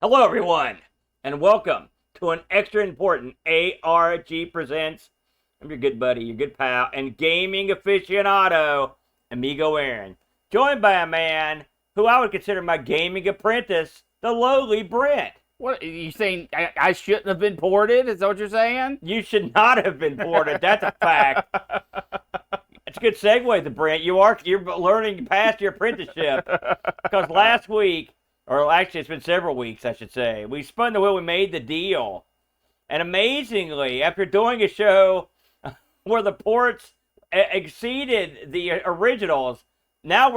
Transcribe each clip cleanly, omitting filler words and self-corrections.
Hello, everyone, and welcome to an extra important ARG Presents. I'm your good buddy, your good pal, and gaming aficionado, Amigo Aaron, joined by a man who I would consider my gaming apprentice, the lowly Brent. What, are you saying I shouldn't have been ported? Is that what you're saying? You should not have been ported. That's a fact. It's a good segue to Brent. You're learning past your apprenticeship because last week, or actually it's been several weeks, I should say, we spun the wheel. We made the deal, and amazingly, after doing a show where the ports exceeded the originals, now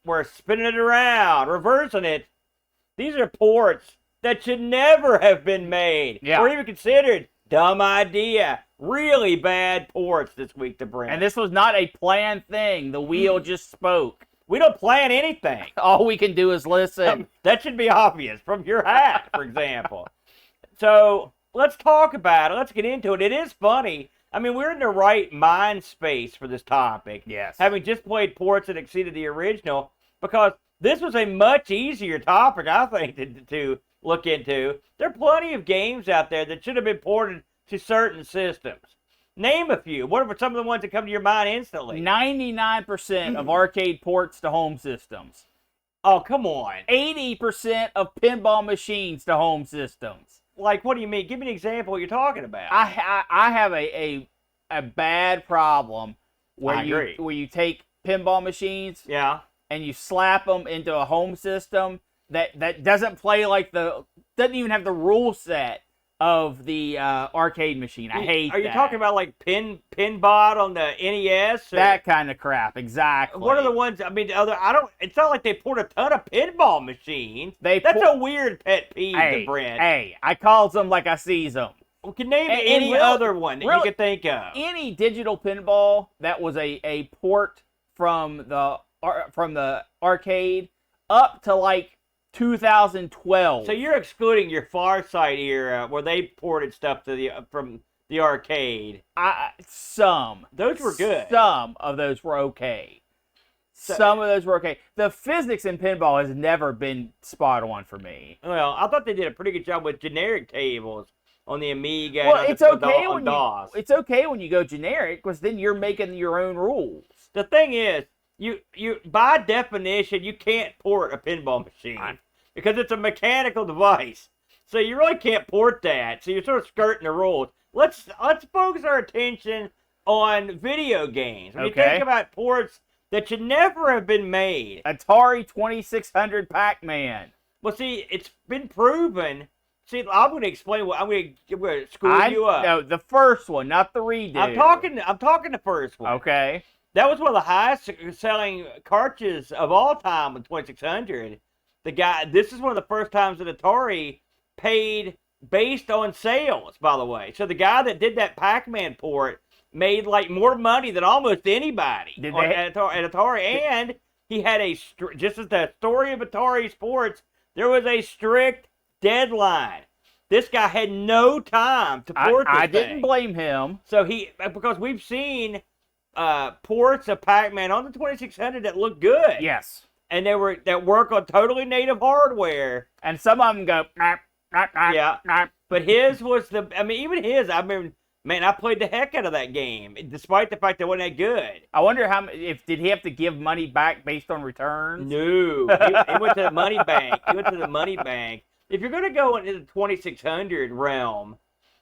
we're spinning it around, reversing it. These are ports that should never have been made or even considered. Dumb idea. Really bad ports this week to Brent. And this was not a planned thing. The wheel just spoke. We don't plan anything. All we can do is listen. That should be obvious from your hat, for example. So let's talk about it. Let's get into it. It is funny. I mean, we're in the right mind space for this topic. Yes. Having just played ports that exceeded the original, because this was a much easier topic, I think, to look into. There are plenty of games out there that should have been ported to certain systems. Name a few. What are some of the ones that come to your mind instantly? 99% of arcade ports to home systems. Oh, come on. 80% of pinball machines to home systems. Like, what do you mean? Give me an example of what you're talking about. I have a bad problem where you take pinball machines and you slap them into a home system that doesn't play like doesn't even have the rule set of the arcade machine. I hate that. Are you talking about like Pinbot on the NES? That kind of crap, exactly. What are the ones, I mean, it's not like they port a ton of pinball machines. That's a weird pet peeve to Brent. Hey, I calls them like I sees them. We can name any other one that you can think of. Any digital pinball that was a port from the arcade up to like 2012. So you're excluding your Far Side era where they ported stuff to from the arcade. Some. Those were good. Some of those were okay. Some of those were okay. The physics in pinball has never been spot on for me. Well, I thought they did a pretty good job with generic tables on the Amiga. Well, it's okay when you go generic, because then you're making your own rules. The thing is, you by definition, you can't port a pinball machine because it's a mechanical device. So you really can't port that. So you're sort of skirting the rules. Let's focus our attention on video games. When you think about ports that should never have been made. Atari 2600 Pac-Man. Well, see, it's been proven. See, I'm going to explain I'm going to school you up. No, the first one, not the redo. I'm talking the first one. Okay. That was one of the highest selling cartridges of all time with 2600. This is one of the first times that Atari paid based on sales, by the way. So the guy that did that Pac-Man port made like more money than almost anybody at Atari. And he had just as the story of Atari Sports, there was a strict deadline. This guy had no time to port this thing. I didn't blame him. So because we've seen ports of Pac-Man on the 2600 that look good. Yes. And that work on totally native hardware. And some of them go, but his was even his, man, I played the heck out of that game, despite the fact that it wasn't that good. I wonder did he have to give money back based on returns? No. He went to the money bank. If you're going to go into the 2600 realm,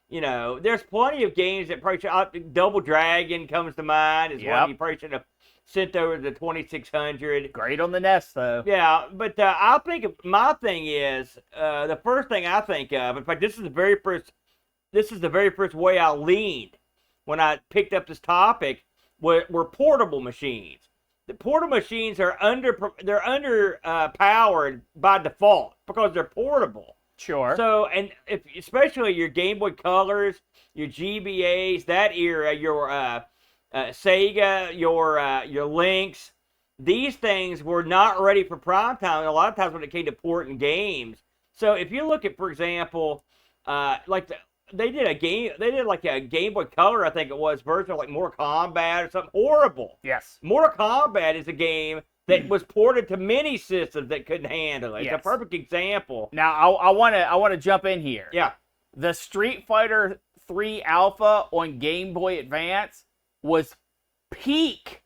there's plenty of games that probably Double Dragon comes to mind as one you probably should have sent over to the 2600. Great on the NES, though. Yeah, but I think my thing is, the first thing I think of, in fact, this is the very first way I leaned when I picked up this topic, were portable machines. The portable machines are underpowered by default because they're portable. Sure. So, and especially your Game Boy Colors, your GBAs, that era, your Sega, your Lynx, these things were not ready for prime time a lot of times when it came to porting games. So if you look at, for example, they did a Game Boy Color, I think it was, version of like Mortal Kombat or something horrible. Yes. Mortal Kombat is a game that was ported to many systems that couldn't handle it. It's a perfect example. Now, I want to jump in here. Yeah. The Street Fighter 3 Alpha on Game Boy Advance was peak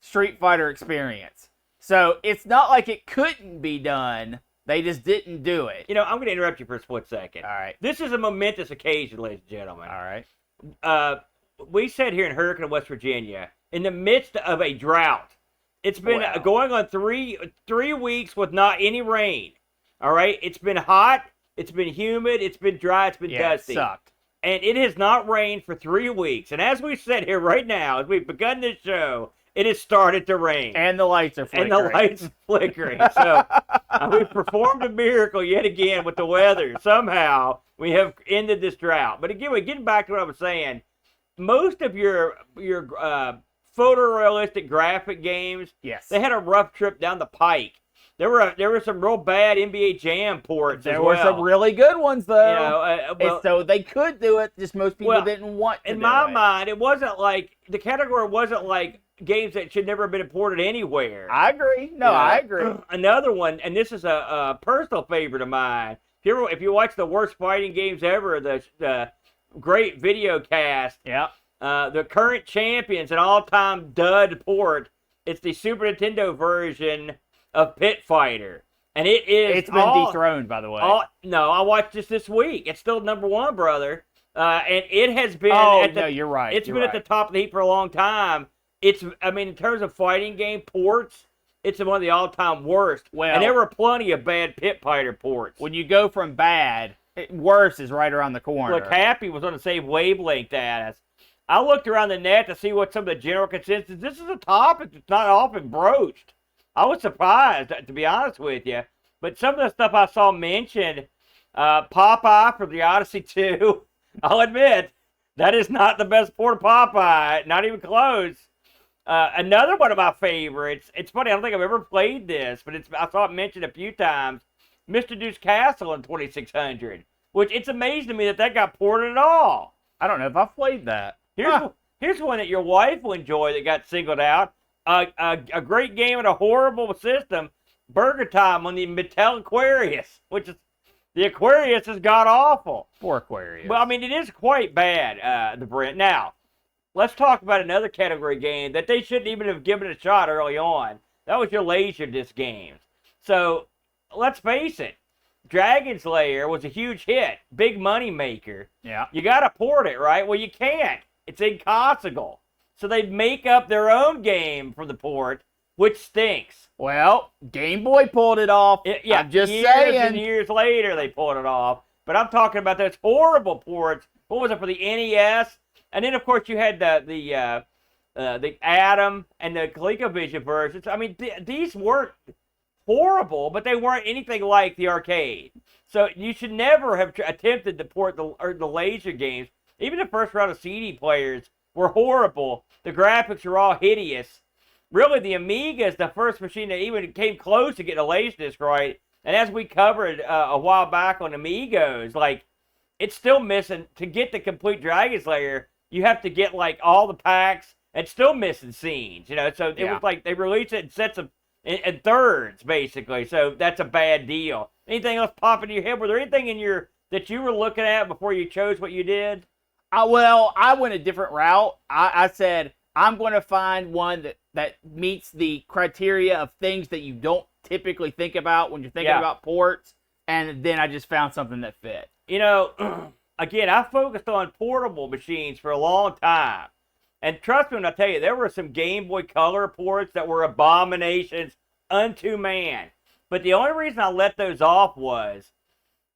Street Fighter experience. So it's not like it couldn't be done. They just didn't do it. I'm going to interrupt you for a split second. All right. This is a momentous occasion, ladies and gentlemen. All right. We sat here in Hurricane, West Virginia, in the midst of a drought. It's been going on three weeks with not any rain. All right? It's been hot. It's been humid. It's been dry. It's been dusty. It sucked. And it has not rained for 3 weeks. And as we sit here right now, as we've begun this show, it has started to rain. And the lights are flickering. So we've performed a miracle yet again with the weather. Somehow we have ended this drought. But again, getting back to what I was saying, most of your photorealistic graphic games, they had a rough trip down the pike. There were some real bad NBA Jam ports. There were some really good ones though. So they could do it. Just most people didn't want to. In my mind, it wasn't like the category wasn't like games that should never have been ported anywhere. I agree. I agree. Another one, and this is a personal favorite of mine. If you watch the worst fighting games ever, the great video cast. Yeah. The current champions and all-time dud port. It's the Super Nintendo version of Pit Fighter, and it's been dethroned, by the way. No, I watched this week. It's still #1, brother, and it has been. No, you're right. It's been at the top of the heap for a long time. In terms of fighting game ports, it's one of the all-time worst. Well, and there were plenty of bad Pit Fighter ports. When you go from bad, worse is right around the corner. Look, Happy was on the same wavelength as us. I looked around the net to see what some of the general consensus. This is a topic that's not often broached. I was surprised, to be honest with you. But some of the stuff I saw mentioned, Popeye for the Odyssey 2, I'll admit, that is not the best port of Popeye. Not even close. Another one of my favorites, it's funny, I don't think I've ever played this, but I saw it mentioned a few times, Mr. Deuce Castle in 2600, which it's amazing to me that got ported at all. I don't know if I've played that. Here's one that your wife will enjoy that got singled out. A great game and a horrible system, Burger Time on the Mattel Aquarius, which is, the Aquarius is god-awful. Poor Aquarius. Well, it is quite bad, the Brent. Now, let's talk about another category game that they shouldn't even have given a shot early on. That was your Laserdisc games. So, let's face it, Dragon's Lair was a huge hit, big money maker. Yeah. You got to port it, right? Well, you can't. It's inconsequential. So they make up their own game for the port, which stinks. Well, Game Boy pulled it off. I'm just saying. Years and years later, they pulled it off. But I'm talking about those horrible ports. What was it for the NES? And then, of course, you had the Atom and the ColecoVision versions. These weren't horrible, but they weren't anything like the arcade. So you should never have attempted to port the laser games. Even the first round of CD players were horrible. The graphics were all hideous. Really, the Amiga is the first machine that even came close to getting a Laserdisc right. And as we covered a while back on Amigos, it's still missing. To get the complete Dragon's Lair, you have to get, all the packs, and still missing scenes, So it was like they released it in sets of, in thirds, basically. So that's a bad deal. Anything else pop into your head? Were there anything that you were looking at before you chose what you did? I went a different route. I said, I'm going to find one that meets the criteria of things that you don't typically think about when you're thinking about ports, and then I just found something that fit. Again, I focused on portable machines for a long time. And trust me when I tell you, there were some Game Boy Color ports that were abominations unto man. But the only reason I let those off was,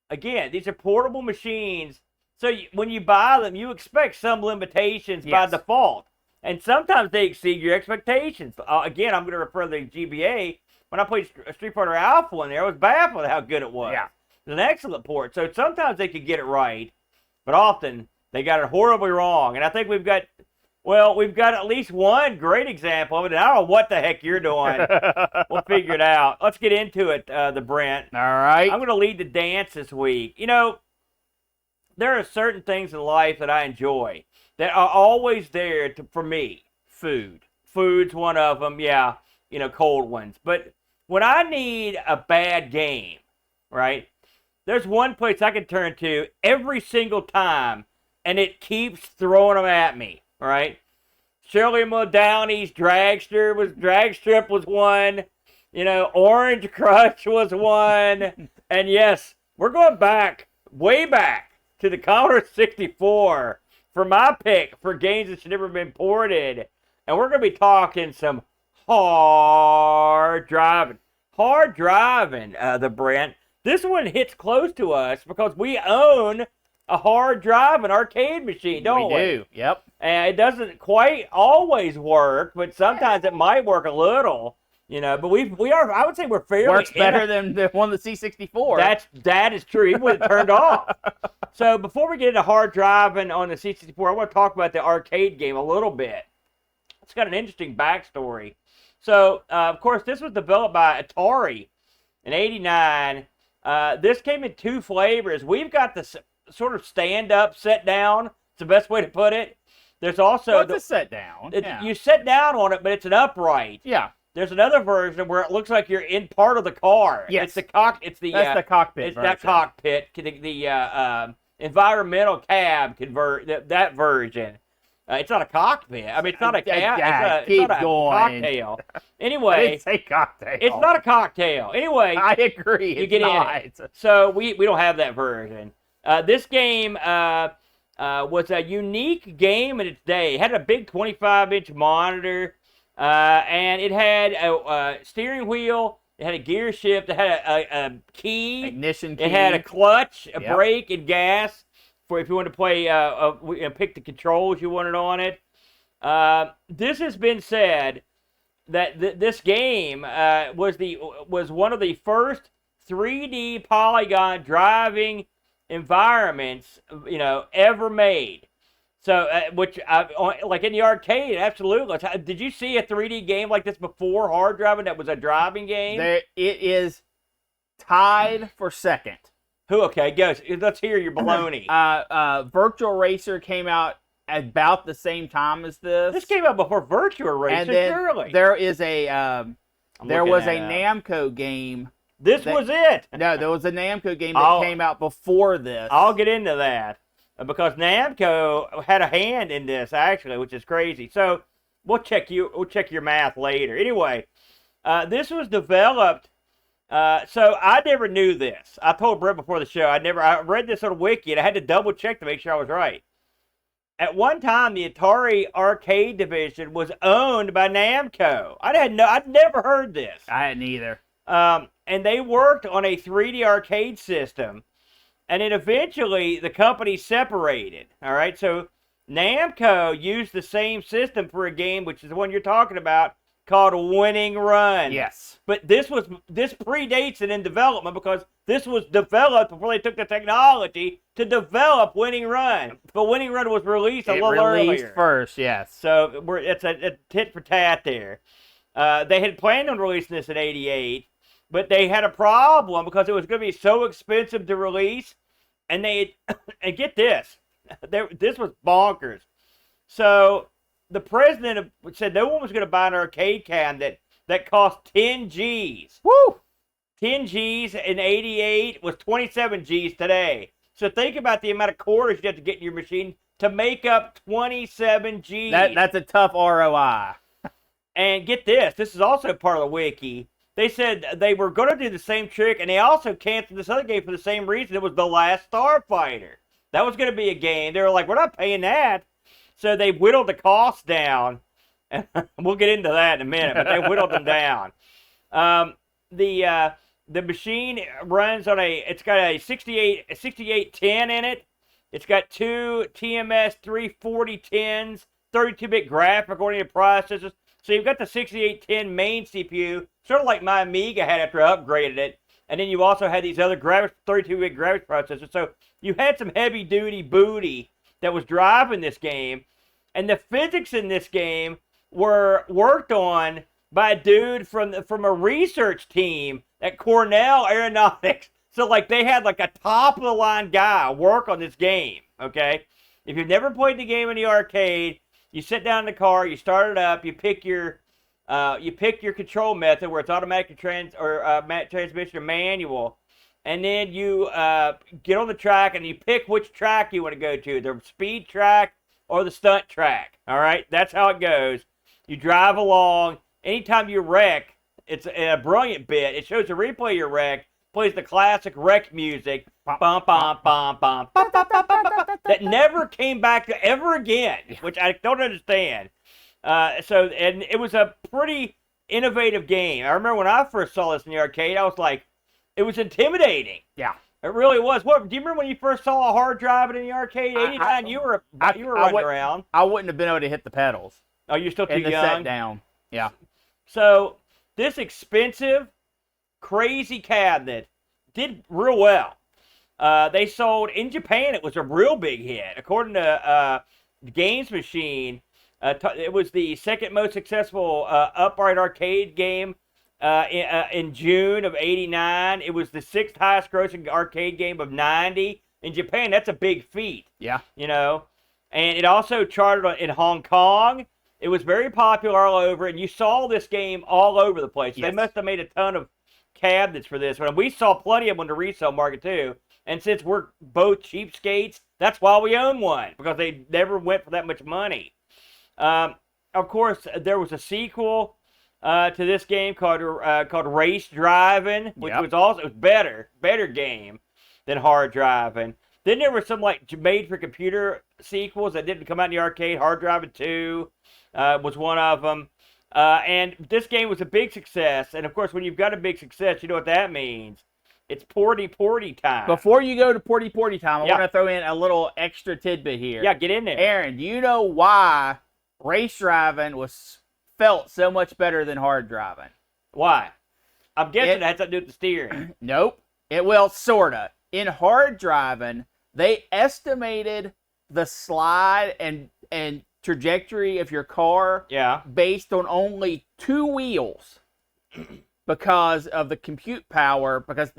again, these are portable machines. So when you buy them, you expect some limitations by default. And sometimes they exceed your expectations. Again, I'm going to refer to the GBA. When I played Street Fighter Alpha in there, I was baffled at how good it was. Yeah. It's an excellent port. So sometimes they could get it right, but often they got it horribly wrong. And I think we've got at least one great example of it. And I don't know what the heck you're doing. We'll figure it out. Let's get into it, the Brent. All right. I'm going to lead the dance this week. There are certain things in life that I enjoy that are always there for me. Food. Food's one of them, yeah. cold ones. But when I need a bad game, right, there's one place I can turn to every single time, and it keeps throwing them at me, right? Shirley Muldowney's Drag Strip was one. Orange Crush was one. And yes, we're going back, way back, to the Commodore 64 for my pick for games that should never have been ported. And we're going to be talking some hard driving. Hard driving, the Brent. This one hits close to us because we own a hard driving arcade machine, don't we? We do, yep. And it doesn't quite always work, but sometimes it might work a little, But we are, I would say we're fairly... Works better than the one of the C64. That is true, even when it turned off. So before we get into hard driving on the C64, I want to talk about the arcade game a little bit. It's got an interesting backstory. So, of course, this was developed by Atari in '89. This came in 2 flavors. We've got the sort of stand-up, set-down. It's the best way to put it. There's also... What's a set-down? You sit down on it, but it's an upright. Yeah. There's another version where it looks like you're in part of the car. Yes. That's the cockpit. It's version. That cockpit. The environmental cab that version. It's not a cockpit. I mean, it's not a cab. It's not a cocktail. Anyway, I didn't say cocktail. It's not a cocktail. Anyway, I agree. You get in it. So we don't have that version. This game was a unique game in its day. It had a big 25-inch monitor. And it had a steering wheel, it had a gear shift, it had a key. Ignition key. It had a clutch, a brake, and gas for if you want to play, pick the controls you wanted on it. This has been said that this game was one of the first 3D polygon driving environments, ever made. So, like in the arcade, absolutely. Did you see a 3D game like this before hard driving that was a driving game? It is tied for second. Who? Okay, go. Let's hear your baloney. Virtual Racer came out about the same time as this. This came out before Virtual Racer, and then surely. There is there was a Namco game. This was it. No, there was a Namco game that came out before this. I'll get into that. Because Namco had a hand in this, actually, which is crazy. So we'll check your math later. Anyway, this was developed. So I never knew this. I told Brett before the show. I read this on Wiki, and I had to double check to make sure I was right. At one time, the Atari arcade division was owned by Namco. I'd never heard this. I hadn't either. And they worked on a 3D arcade system. And then eventually, the company separated, all right? So Namco used the same system for a game, which is the one you're talking about, called Winning Run. Yes. But this predates it in development because this was developed before they took the technology to develop Winning Run. But Winning Run was released a little earlier. Released first, yes. So it's a tit for tat there. They had planned on releasing this in '88. But they had a problem because it was going to be so expensive to release. And and get this, this was bonkers. So the president said no one was going to buy an arcade cabinet that cost 10 G's. Woo! 10 G's in '88 was 27 G's today. So think about the amount of quarters you have to get in your machine to make up 27 G's. That's a tough ROI. And get this is also part of the wiki. They said they were going to do the same trick, and they also canceled this other game for the same reason. It was The Last Starfighter. That was going to be a game. They were like, we're not paying that. So they whittled the cost down. And we'll get into that in a minute, but they whittled them down. The machine runs on it's got a 6810 in it. It's got 2 TMS 34010s, 32-bit graphic according to processors. So you've got the 6810 main CPU, sort of like my Amiga had after I upgraded it. And then you also had these other 32-bit graphics processors. So you had some heavy-duty booty that was driving this game. And the physics in this game were worked on by a dude from a research team at Cornell Aeronautics. So, like, they had, like, a top-of-the-line guy work on this game, okay? If you've never played the game in the arcade, you sit down in the car, you start it up, you pick your You pick your control method where it's automatic transmission or manual, and then you get on the track and you pick which track you want to go to, the speed track or the stunt track. All right, that's how it goes. You drive along. Anytime you wreck, it's a brilliant bit. It shows a replay of your wreck, plays the classic wreck music, bum, bum, bum, bum, bum, bum, bum, bum, bum, that never came back to ever again, which I don't understand. And it was a pretty innovative game. I remember when I first saw this in the arcade, I was like, it was intimidating. Yeah. It really was. What do you remember when you first saw a hard driving in the arcade? 89, you were running around. I wouldn't have been able to hit the pedals. Oh, you're still too young? Set down. Yeah. So this expensive, crazy cabinet did real well. They sold in Japan. It was a real big hit, according to Games Machine. It was the second most successful upright arcade game in June of '89. It was the sixth highest grossing arcade game of '90 in Japan. That's a big feat. Yeah. You know, and it also charted in Hong Kong. It was very popular all over, and you saw this game all over the place. Yes. They must have made a ton of cabinets for this one. We saw plenty of them on the resale market too. And since we're both cheapskates, that's why we own one, because they never went for that much money. Of course, there was a sequel to this game called Race Drivin', which was also better game than Hard Drivin'. Then there were some like made-for-computer sequels that didn't come out in the arcade. Hard Drivin' 2 was one of them. And this game was a big success. And, of course, when you've got a big success, you know what that means. It's porty time. Before you go to porty time, I want to throw in a little extra tidbit here. Yeah, get in there. Aaron, do you know why Race Driving felt so much better than Hard Driving? Why? I'm guessing it has to do with the steering. Nope. Sorta. In Hard Driving, they estimated the slide and trajectory of your car based on only 2 wheels because of the compute power, because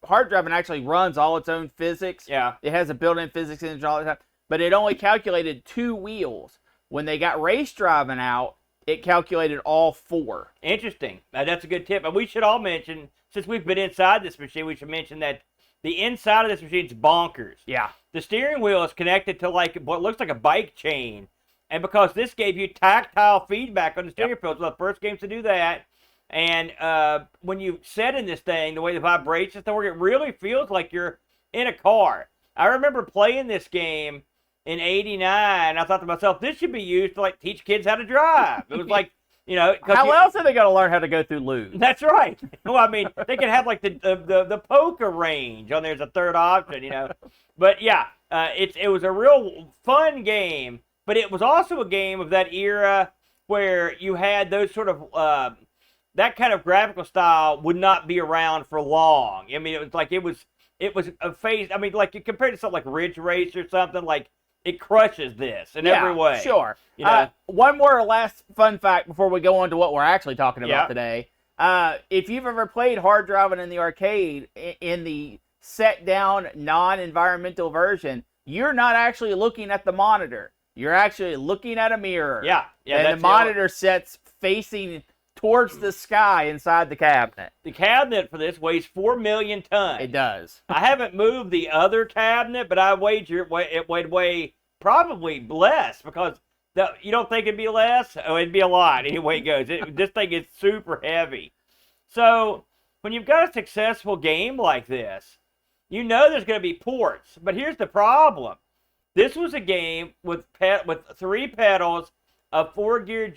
Hard Driving actually runs all its own physics. Yeah. It has a built-in physics engine all the time, but it only calculated 2 wheels. When they got Race Driving out, it calculated all 4. Interesting. That's a good tip. And we should all mention, since we've been inside this machine, we should mention that the inside of this machine is bonkers. Yeah. The steering wheel is connected to like what looks like a bike chain. And because this gave you tactile feedback on the steering wheel, it's one of the first games to do that. And when you set in this thing, the way the vibrations work, it really feels like you're in a car. I remember playing this game in '89. I thought to myself, this should be used to like teach kids how to drive. It was like, you know, how else are they going to learn how to go through loops? That's right. Well, I mean, they could have like the poker range on there as a third option, you know. But yeah, it was a real fun game. But it was also a game of that era where you had those sort of that kind of graphical style would not be around for long. I mean, it was a phase. I mean, like you compare it to something like Ridge Race or something, like it crushes this in every way. Sure. You know? One more last fun fact before we go on to what we're actually talking about today. If you've ever played Hard Driving in the arcade in the set down non-environmental version, you're not actually looking at the monitor. You're actually looking at a mirror. Yeah. And the monitor sets facing towards the sky inside the cabinet. The cabinet for this weighs 4 million tons. It does. I haven't moved the other cabinet, but I wager it would weigh probably less, because you don't think it'd be less? Oh, it'd be a lot. Anyway it goes. This thing is super heavy. So when you've got a successful game like this, you know there's going to be ports. But here's the problem. This was a game with 3 pedals, a 4-gear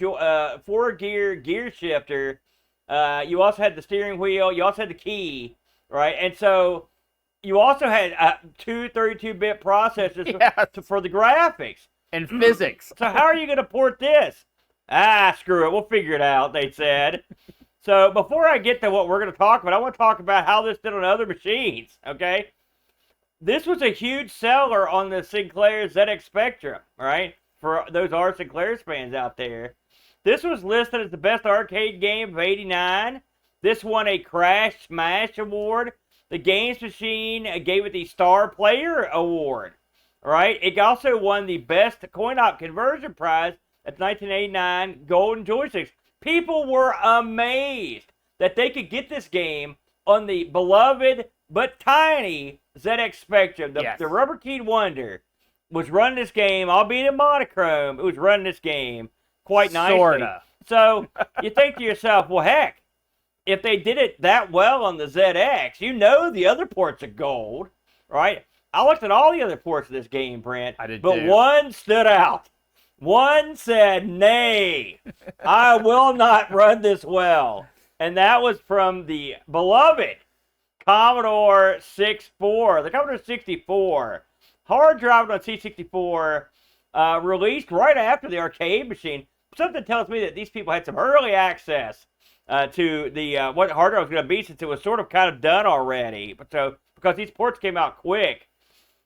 gear shifter. You also had the steering wheel. You also had the key, right? And so you also had 2 32-bit processors for the graphics. And physics. So how are you going to port this? Screw it. We'll figure it out, they said. So before I get to what we're going to talk about, I want to talk about how this did on other machines, okay? This was a huge seller on the Sinclair ZX Spectrum, right? For those R. Sinclair fans out there. This was listed as the best arcade game of '89. This won a Crash Smash Award. The Games Machine gave it the Star Player Award, right? It also won the Best Coin-Op Conversion Prize at the 1989 Golden Joysticks. People were amazed that they could get this game on the beloved but tiny ZX Spectrum. The rubber keyed wonder was running this game, albeit in monochrome. It was running this game quite nicely. Sorta. So you think to yourself, well, heck, if they did it that well on the ZX, you know the other ports are gold, right? I looked at all the other ports of this game, Brent. I did but too. One stood out. One said, nay, I will not run this well. And that was from the beloved Commodore 64, the Commodore 64. Hard driving on C64, released right after the arcade machine. Something tells me that these people had some early access to the what hard drive was going to be, since it was sort of kind of done already. But so because these ports came out quick,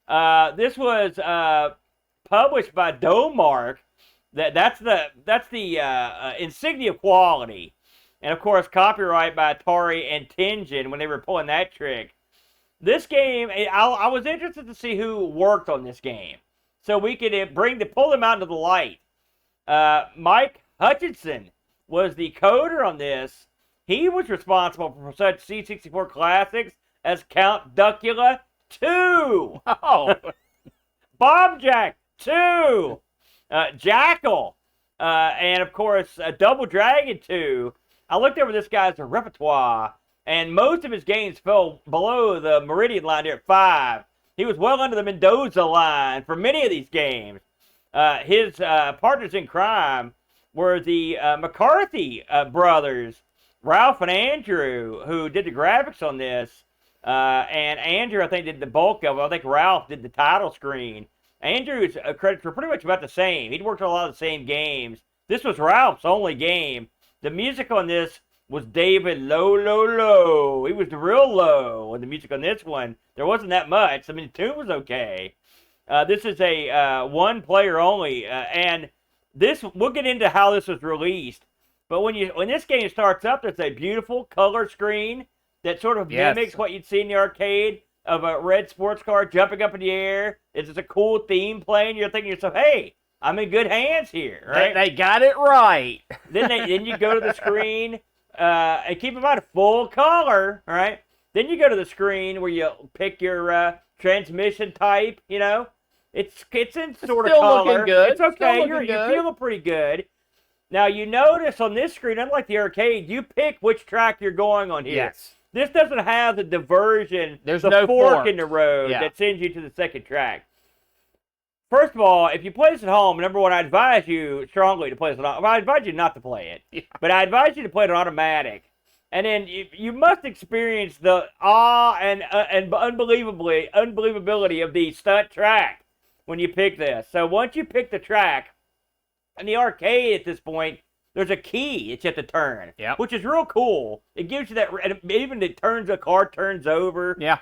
this was published by Domark. That's the insignia of quality, and of course copyright by Atari and Tengen when they were pulling that trick. This game, I was interested to see who worked on this game, so we could pull them out into the light. Mike Hutchinson was the coder on this. He was responsible for such C64 classics as Count Duckula 2, Bob Jack 2, Jackal, and of course Double Dragon 2. I looked over this guy's repertoire, and most of his games fell below the Meridian line there at 5. He was well under the Mendoza line for many of these games. His partners in crime were the McCarthy brothers, Ralph and Andrew, who did the graphics on this. And Andrew, I think, did the bulk of it. I think Ralph did the title screen. Andrew's credits were pretty much about the same. He'd worked on a lot of the same games. This was Ralph's only game. The music on this was David Low. He was the real low on the music on this one. There wasn't that much. I mean, the tune was okay. This is a one player only, and this, we'll get into how this was released. But when this game starts up, there's a beautiful color screen that sort of mimics what you'd see in the arcade of a red sports car jumping up in the air. It's just a cool theme playing. You're thinking to yourself, hey, I'm in good hands here, right? They got it right. Then you go to the screen, and keep in mind full color, right? Then you go to the screen where you pick your transmission type, you know. It's in sort of color. Looking good. It's okay. You're feeling pretty good. Now, you notice on this screen, unlike the arcade, you pick which track you're going on here. Yes. This doesn't have the diversion, There's the no fork in the road that sends you to the second track. First of all, if you play this at home, number one, I advise you strongly to play this at home. Well, I advise you not to play it, but I advise you to play it on automatic. And then you must experience the awe and unbelievability of the stunt track when you pick this. So once you pick the track, in the arcade at this point, there's a key that you have to turn, which is real cool. It gives you that, even the car turns over. Yeah.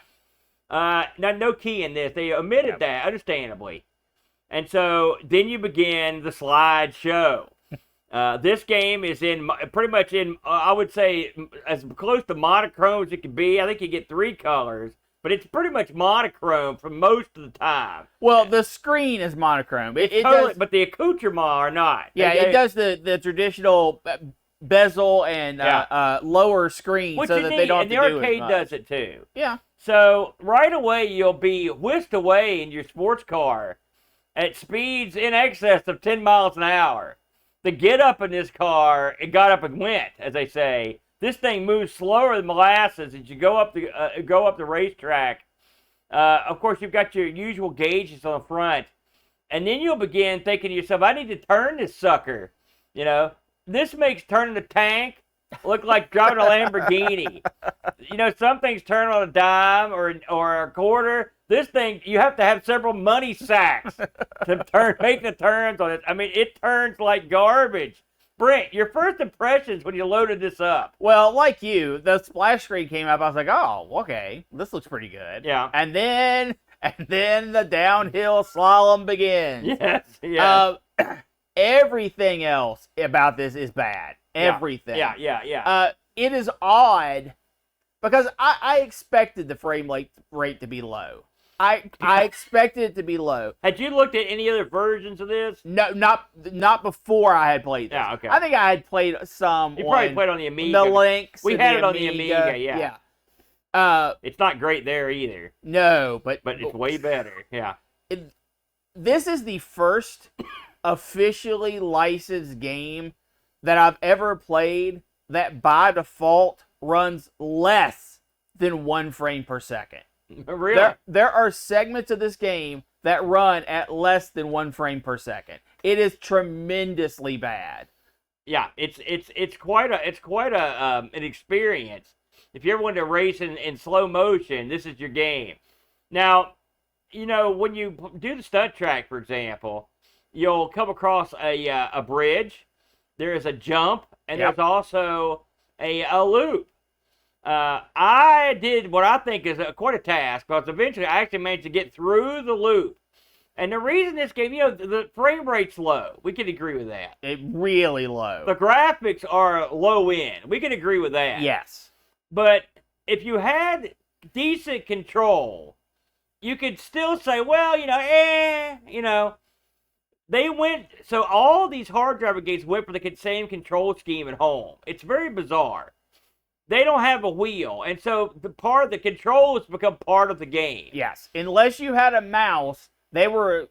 Now, no key in this. They omitted that, understandably. And so then you begin the slideshow. This game is pretty much in, I would say, as close to monochrome as it can be. I think you get 3 colors, but it's pretty much monochrome for most of the time. Well, the screen is monochrome. But the accoutrements are not. Yeah, it does the traditional bezel and lower screen so that they don't have to do as much. And the arcade does it too. Yeah. So right away you'll be whisked away in your sports car at speeds in excess of 10 miles an hour. The get up in this car, it got up and went, as they say. This thing moves slower than molasses as you go up the racetrack. Of course, you've got your usual gauges on the front, and then you'll begin thinking to yourself, "I need to turn this sucker." You know, this makes turning the tank look like driving a Lamborghini. You know, some things turn on a dime or a quarter. This thing, you have to have several money sacks to make the turns on it. I mean, it turns like garbage. Brent, your first impressions when you loaded this up? Well, like you, the splash screen came up. I was like, oh, okay, this looks pretty good. Yeah. And then the downhill slalom begins. Yes. Everything else about this is bad. Everything. Yeah. It is odd because I expected the frame rate to be low. I expected it to be low. Had you looked at any other versions of this? No, not before I had played this. Yeah, okay. I think I had played some. You probably played on the Amiga. The Lynx. We had it on the Amiga. Yeah. It's not great there either. No, but it's way better. Yeah. This is the first officially licensed game that I've ever played that by default runs less than 1 frame per second. Really? There are segments of this game that run at less than 1 frame per second. It is tremendously bad. Yeah, it's quite an experience. If you ever want to race in slow motion, this is your game. Now, when you do the stunt track, for example, you'll come across a bridge. There is a jump, and there's also a loop. I did what I think is quite a task, because eventually I actually managed to get through the loop. And the reason this game, the frame rate's low. We can agree with that. It's really low. The graphics are low end. We can agree with that. Yes. But if you had decent control, you could still say, well, they went, so all these hard drive games went for the same control scheme at home. It's very bizarre. They don't have a wheel, and so the controls become part of the game. Yes, unless you had a mouse, they were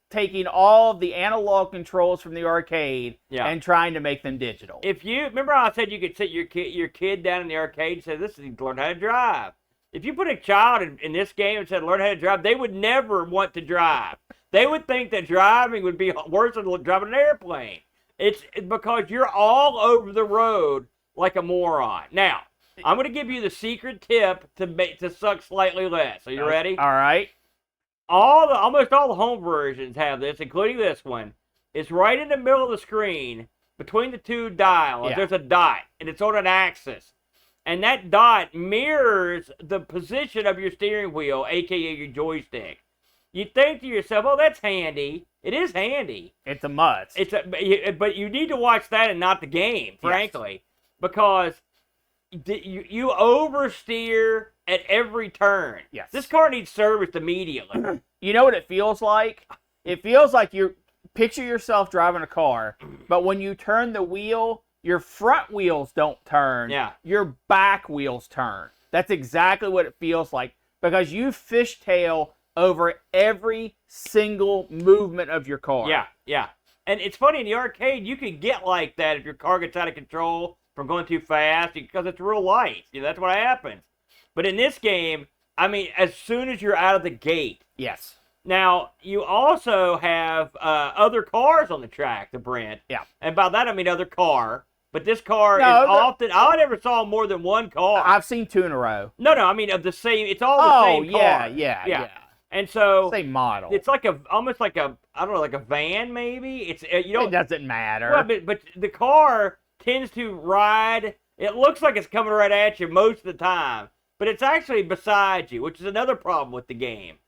taking all of the analog controls from the arcade and trying to make them digital. If you remember, how I said you could sit your kid down in the arcade and say, "This is learn how to drive." If you put a child in this game and said, "Learn how to drive," they would never want to drive. They would think that driving would be worse than driving an airplane. It's because you're all over the road like a moron. Now, I'm going to give you the secret tip to suck slightly less. Are you ready? All right. Almost all the home versions have this, including this one. It's right in the middle of the screen, between the two dials. There's a dot, and it's on an axis. And that dot mirrors the position of your steering wheel, aka your joystick. You think to yourself, "Oh, that's handy." It is handy. It's a must. But you need to watch that and not the game, frankly, because you oversteer at every turn. Yes. This car needs serviced immediately. You know what it feels like? It feels like you picture yourself driving a car, but when you turn the wheel, your front wheels don't turn. Yeah. Your back wheels turn. That's exactly what it feels like, because you fishtail over every single movement of your car. Yeah. And it's funny, in the arcade, you can get like that if your car gets out of control from going too fast, because it's real light. That's what happens. But in this game, I mean, as soon as you're out of the gate. Yes. Now, you also have other cars on the track, the Brent. Yeah. And by that, I mean other car. But this car is often, I never saw more than one car. I've seen 2 in a row. No, I mean of the same, it's all the same car. Yeah. And so same model. It's like almost like a, I don't know, like a van maybe. It's it doesn't matter. Well, but the car tends to ride. It looks like it's coming right at you most of the time, but it's actually beside you, which is another problem with the game.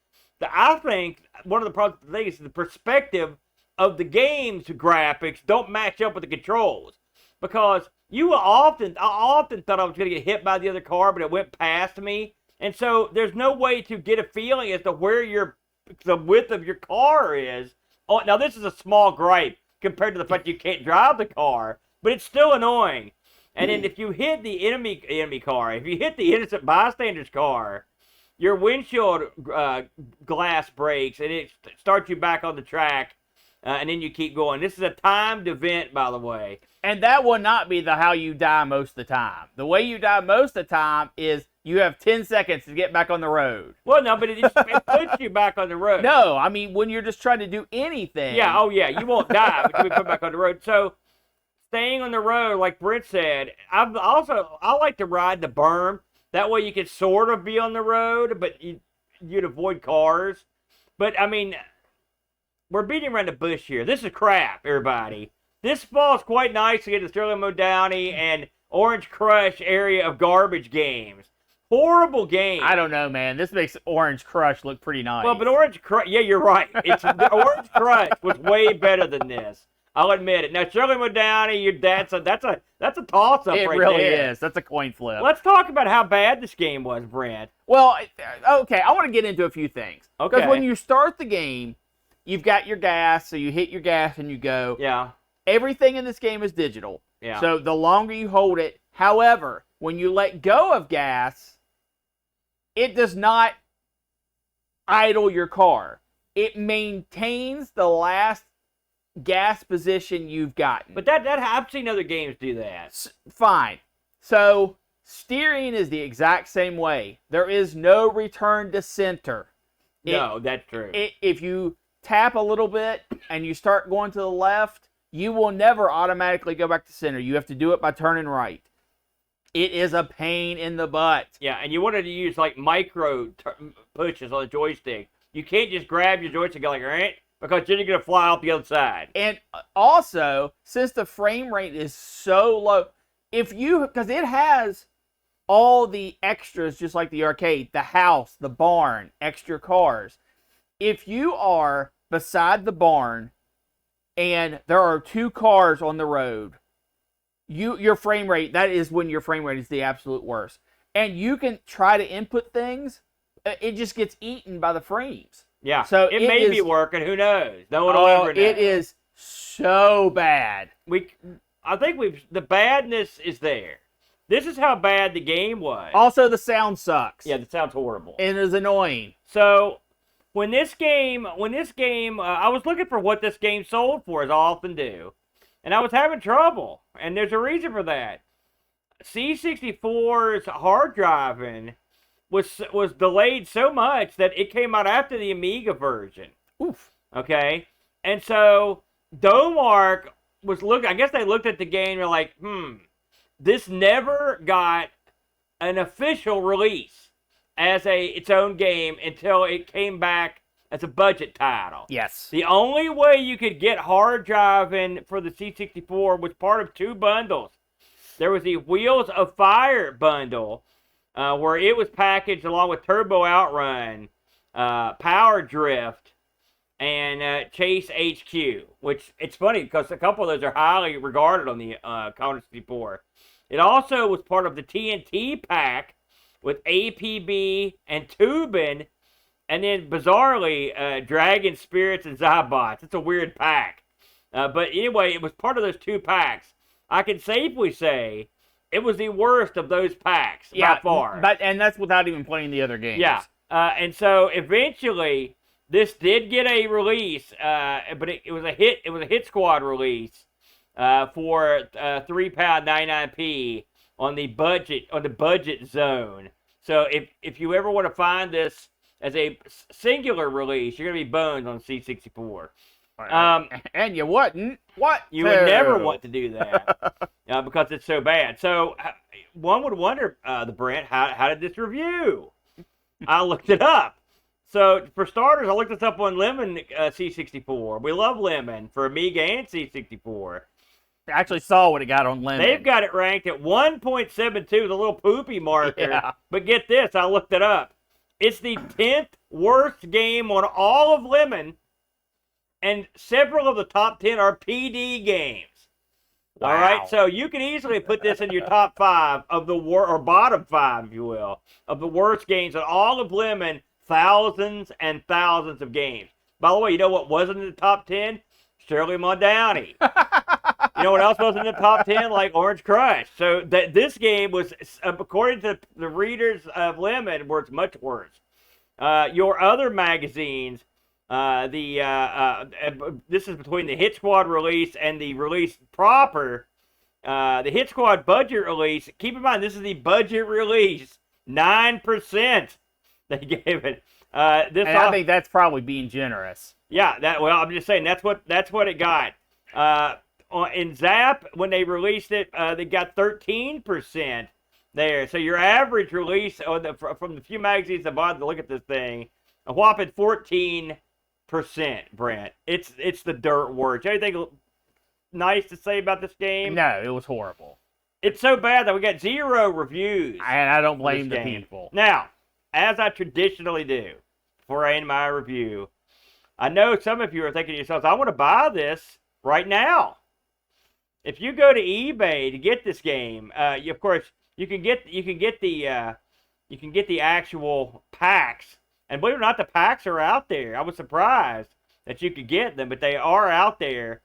I think one of the problems with the thing is the perspective of the game's graphics don't match up with the controls, because I often thought I was going to get hit by the other car, but it went past me. And so there's no way to get a feeling as to where the width of your car is. Oh, now this is a small gripe compared to the fact you can't drive the car, but it's still annoying. And then if you hit the enemy car, if you hit the innocent bystander's car, your windshield glass breaks and it starts you back on the track, and then you keep going. This is a timed event, by the way. And that will not be how you die most of the time. The way you die most of the time is you have 10 seconds to get back on the road. Well, no, but it puts you back on the road. No, I mean, when you're just trying to do anything. Yeah, you won't die, but you'll be put back on the road. So, staying on the road, like Brent said, I like to ride the berm. That way you can sort of be on the road, but you'd avoid cars. But, I mean, we're beating around the bush here. This is crap, everybody. This falls quite nicely into the Sterling Modowny and Orange Crush area of garbage games. Horrible game. I don't know, man. This makes Orange Crush look pretty nice. Well, but Orange Crush, yeah, you're right. The Orange Crush was way better than this. I'll admit it. Now, Shirley Downey, that's a toss-up it right really there. is. That's a coin flip. Let's talk about how bad this game was, Brent. Well, okay, I want to get into a few things. Okay. Because when you start the game, you've got your gas, so you hit your gas and you go. Yeah. Everything in this game is digital. Yeah. So the longer you hold it, however, when you let go of gas, it does not idle your car. It maintains the last gas position you've gotten. But that I've seen other games do that. Fine. So steering is the exact same way. There is no return to center. No, that's true. If you tap a little bit and you start going to the left, you will never automatically go back to center. You have to do it by turning right. It is a pain in the butt. Yeah, and you wanted to use like micro pushes on the joystick. You can't just grab your joystick and go like, all right, because then you're going to fly off the other side. And also, since the frame rate is so low, because it has all the extras just like the arcade, the house, the barn, extra cars. If you are beside the barn and there are 2 cars on the road, your frame rate, that is when your frame rate is the absolute worst. And you can try to input things, it just gets eaten by the frames. Yeah, so it may be working. Who knows? No one will ever know. It is so bad. I think the badness is there. This is how bad the game was. Also, the sound sucks. Yeah, the sound's horrible. And it is annoying. So when this game, I was looking for what this game sold for, as I often do, and I was having trouble. And there's a reason for that. C64's hard driving was delayed so much that it came out after the Amiga version. Oof. Okay? And so Domark was looking, I guess they looked at the game and were like, this never got an official release as its own game until it came back as a budget title. Yes. The only way you could get hard driving for the C64 was part of 2 bundles. There was the Wheels of Fire bundle, where it was packaged along with Turbo Outrun, Power Drift, and Chase HQ, which it's funny because a couple of those are highly regarded on the Commodore 64. It also was part of the TNT pack with APB and Tubin, and then bizarrely, Dragon Spirits and Zybots. It's a weird pack. But anyway, it was part of those 2 packs. I can safely say it was the worst of those packs by far. And that's without even playing the other games. Yeah. And so eventually, this did get a release, but it was a hit squad release for £3.99p on the budget zone. So if you ever want to find this as a singular release, you're gonna be boned on C64. And you wouldn't. What? You would never want to do that because it's so bad. So one would wonder, the Brent, how did this review? I looked it up. So for starters, I looked this up on Lemon C64. We love Lemon for Amiga and C64. I actually saw what it got on Lemon. They've got it ranked at 1.72, the little poopy marker. Yeah. But get this, I looked it up. It's the 10th worst game on all of Lemon, and several of the top 10 are PD games. Wow. All right, so you can easily put this in your top 5 of the or bottom 5, if you will, of the worst games on all of Lemon. Thousands and thousands of games. By the way, you know what wasn't in the top 10? Shirley Downey. You know what else wasn't in the top 10? Like Orange Crush. So this game was, according to the readers of Lemon, was much worse. Your other magazines, this is between the Hit Squad release and the release proper. The Hit Squad budget release, keep in mind, this is the budget release. 9% they gave it. I think that's probably being generous. Yeah, I'm just saying, that's what it got. In Zap, when they released it, they got 13% there. So your average release from the few magazines that bothered to look at this thing, a whopping 14%, Brent. It's the dirt worst. Anything nice to say about this game? No, it was horrible. It's so bad that we got 0 reviews. And I don't blame the people. Now, as I traditionally do, before I end my review, I know some of you are thinking to yourselves, I want to buy this right now. If you go to eBay to get this game, of course you can get the actual packs. And believe it or not, the packs are out there. I was surprised that you could get them, but they are out there.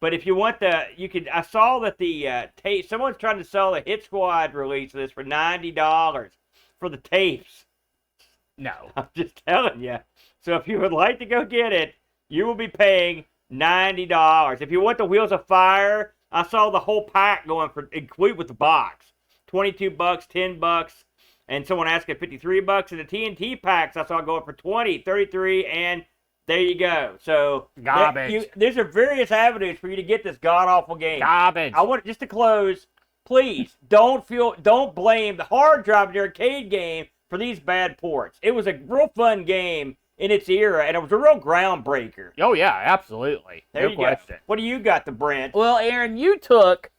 But if you want I saw that someone's trying to sell the Hit Squad release of this for $90 for the tapes. No. I'm just telling you. So if you would like to go get it, you will be paying $90. If you want the Wheels of Fire, I saw the whole pack going for, included with the box, $22, $10, and someone asked at $53. And the TNT packs I saw going for $20, $33, and there you go. So garbage. There's various avenues for you to get this god awful game. Garbage. I want just to close. Please don't blame the hard drive in the arcade game for these bad ports. It was a real fun game in its era, and it was a real groundbreaker. Oh yeah, absolutely. There you go. What do you got, the Brent? Well, Aaron, you took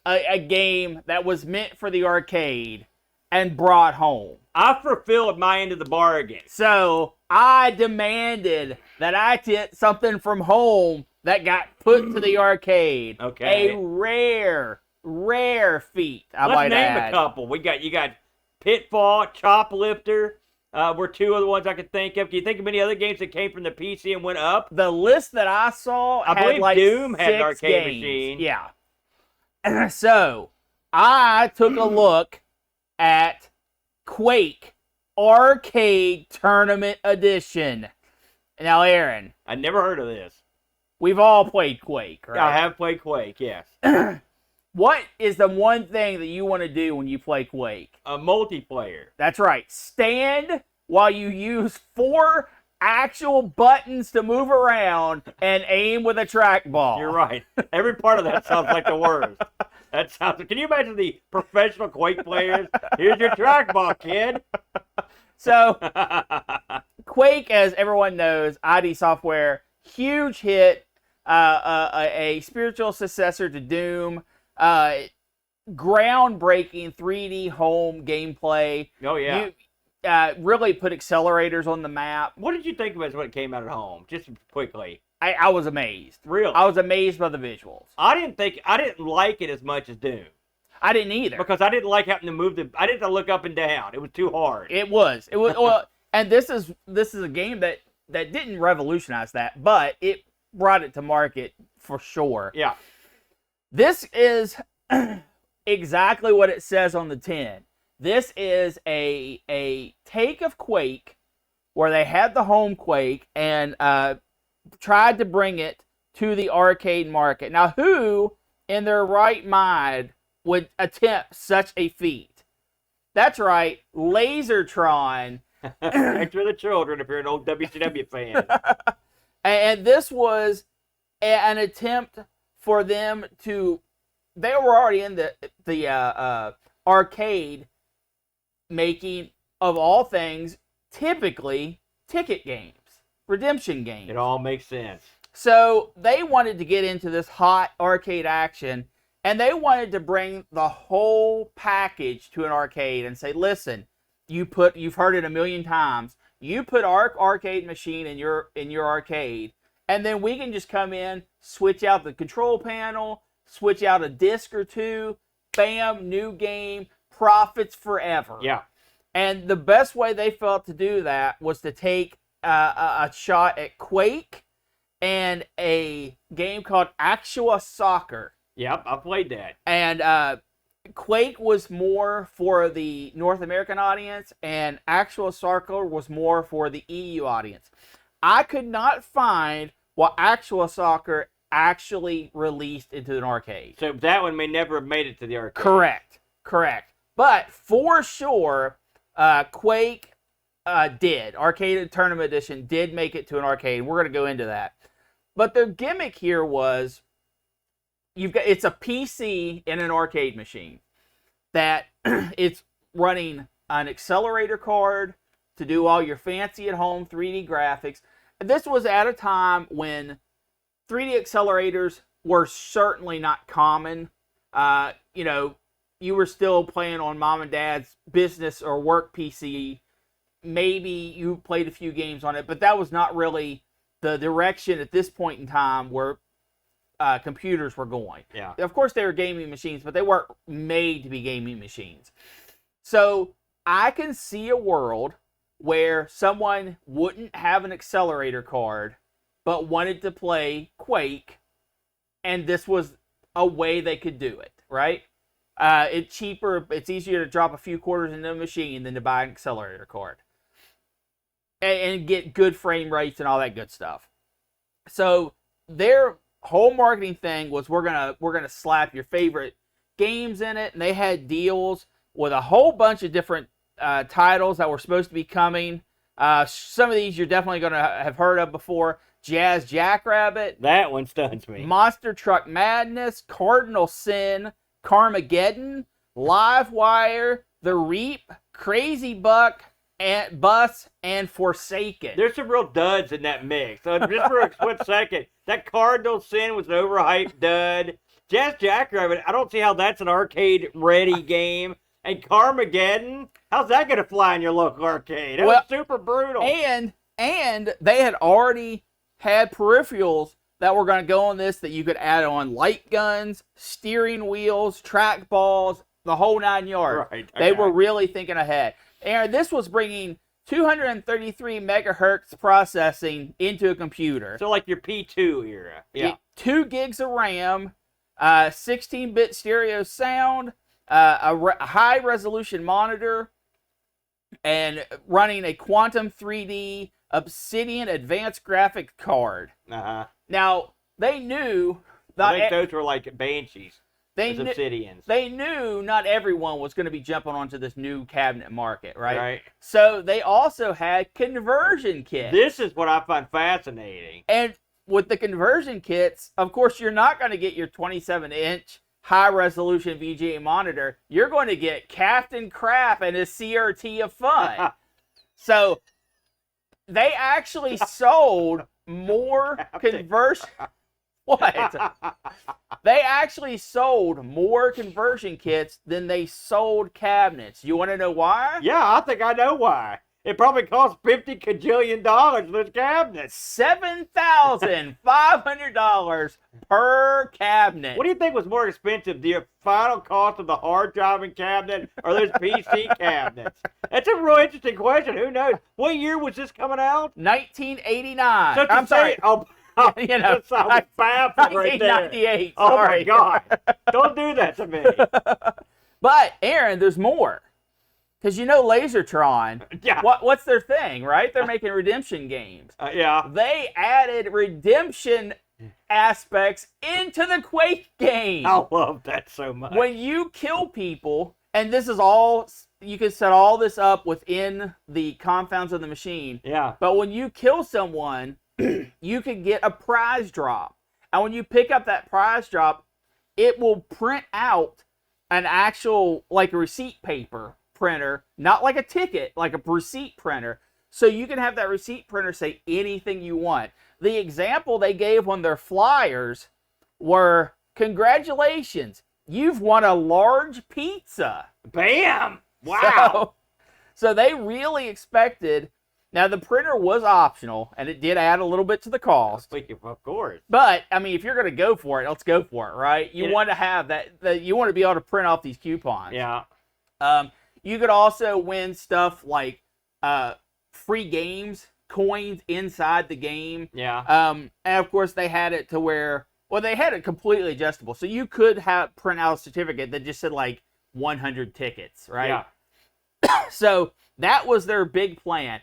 a game that was meant for the arcade and brought home. I fulfilled my end of the bargain. So I demanded that I get something from home that got put to the arcade. Okay. A rare feat. Let's name a couple. You got Pitfall, Choplifter. Were two of the ones I could think of. Can you think of any other games that came from the PC and went up? The list that I saw, I believe like Doom had an 6 arcade games. machine. Yeah. So I took a look at Quake Arcade Tournament Edition. Now, Aaron, I never heard of this. We've all played Quake, right? I have played Quake, yes. What is the one thing that you want to do when you play Quake? A multiplayer. That's right. Stand while you use 4 actual buttons to move around and aim with a trackball. You're right. Every part of that sounds like the worst. Can you imagine the professional Quake players? Here's your trackball, kid. So, Quake, as everyone knows, ID Software, huge hit, a spiritual successor to Doom, groundbreaking 3D home gameplay. Oh, yeah. Really put accelerators on the map. What did you think of it when it came out at home? Just quickly. I was amazed. Really? I was amazed by the visuals. I didn't like it as much as Doom. I didn't either. Because I didn't like having to I didn't have to look up and down. It was too hard. It was well, and this is a game that didn't revolutionize that, but it brought it to market for sure. Yeah. This is exactly what it says on the tin. This is a take of Quake where they had the home Quake and tried to bring it to the arcade market. Now, who in their right mind would attempt such a feat? That's right, Lasertron. Enter the children if you're an old WCW fan. And this was an attempt for them to. They were already in the arcade making, of all things, typically ticket games, redemption games. It all makes sense. So they wanted to get into this hot arcade action, and they wanted to bring the whole package to an arcade and say, listen, you've heard it a million times. You put our arcade machine in your arcade, and then we can just come in, switch out the control panel, switch out a disc or two, bam, new game, profits forever. Yeah. And the best way they felt to do that was to take a shot at Quake and a game called Actua Soccer. Yep, I played that. And Quake was more for the North American audience, and Actua Soccer was more for the EU audience. I could not find what Actua Soccer actually released into an arcade. So that one may never have made it to the arcade. Correct. But for sure, Quake did. Arcade Tournament Edition did make it to an arcade. We're going to go into that. But the gimmick here was it's a PC in an arcade machine that it's running an accelerator card to do all your fancy at home 3D graphics. And this was at a time when 3D accelerators were certainly not common. You were still playing on mom and dad's business or work PC. Maybe you played a few games on it, but that was not really the direction at this point in time where computers were going. Yeah. Of course, they were gaming machines, but they weren't made to be gaming machines. So I can see a world where someone wouldn't have an accelerator card, but wanted to play Quake, and this was a way they could do it, right? It's cheaper. It's easier to drop a few quarters into a machine than to buy an accelerator card and get good frame rates and all that good stuff. So their whole marketing thing was we're gonna slap your favorite games in it, and they had deals with a whole bunch of different titles that were supposed to be coming. Some of these you're definitely gonna have heard of before. Jazz Jackrabbit. That one stuns me. Monster Truck Madness, Cardinal Sin, Carmageddon, Livewire, The Reap, Crazy Buck, and Bus, and Forsaken. There's some real duds in that mix. So just for a split second, that Cardinal Sin was an overhyped dud. Jazz Jackrabbit, I don't see how that's an arcade-ready game. And Carmageddon, how's that going to fly in your local arcade? That was super brutal. And they had already had peripherals that were going to go on this that you could add on light guns, steering wheels, track balls, the whole 9 yards. Right. Okay. They were really thinking ahead. And this was bringing 233 megahertz processing into a computer. So like your P2 era. Yeah. 2 gigs of RAM, 16-bit stereo sound, a high-resolution monitor, and running a Quantum 3D Obsidian Advanced Graphics card. Uh-huh. Now, they knew... I think those were like Banshees. Obsidians. They knew not everyone was going to be jumping onto this new cabinet market, right? Right. So they also had conversion kits. This is what I find fascinating. And with the conversion kits, of course, you're not going to get your 27-inch high-resolution VGA monitor. You're going to get Captain Crap and his CRT of fun. So they actually sold more conversion... What? They actually sold more conversion kits than they sold cabinets. You want to know why? Yeah, I think I know why. It probably cost $50 cajillion for this cabinet. $7,500 per cabinet. What do you think was more expensive, the final cost of the hard driving cabinet or those PC cabinets? That's a real interesting question. Who knows? What year was this coming out? 1989. So I'm sorry. You know, that's how baffled right there. 1998. Oh sorry. my God! Don't do that to me. But Aaron, there's more. Because you know Lasertron. Yeah. What's their thing, right? They're making redemption games. Yeah. They added redemption aspects into the Quake game. I love that so much. When you kill people, and this is all, you can set all this up within the confounds of the machine. Yeah. But when you kill someone, you can get a prize drop. And when you pick up that prize drop, it will print out an actual, like a receipt paper printer, not like a ticket, like a receipt printer. So you can have that receipt printer say anything you want. The example they gave on their flyers were, congratulations, you've won a large pizza. Bam! Wow! So they really expected... Now, the printer was optional, and it did add a little bit to the cost. Of course. But, I mean, if you're going to go for it, let's go for it, right? You want to have that, you want to be able to print off these coupons. Yeah. You could also win stuff like free games, coins inside the game. Yeah. And, of course, they had it to where, well, they had it completely adjustable. So you could print out a certificate that just said, like, 100 tickets, right? Yeah. So that was their big plan.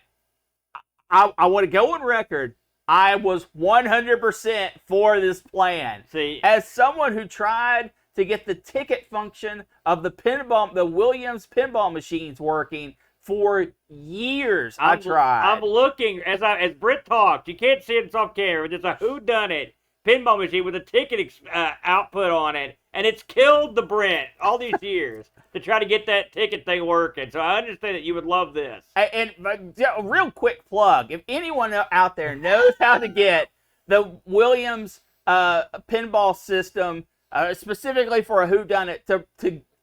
I want to go on record. I was 100% for this plan. See, as someone who tried to get the ticket function of the Williams pinball machines working for years, I tried. I'm looking as Britt talked. You can't see it, it's off camera. There's a whodunit pinball machine with a ticket output on it, and it's killed the Brent all these years to try to get that ticket thing working. So I understand that you would love this. And a real quick plug, if anyone out there knows how to get the Williams pinball system, specifically for a whodunit, to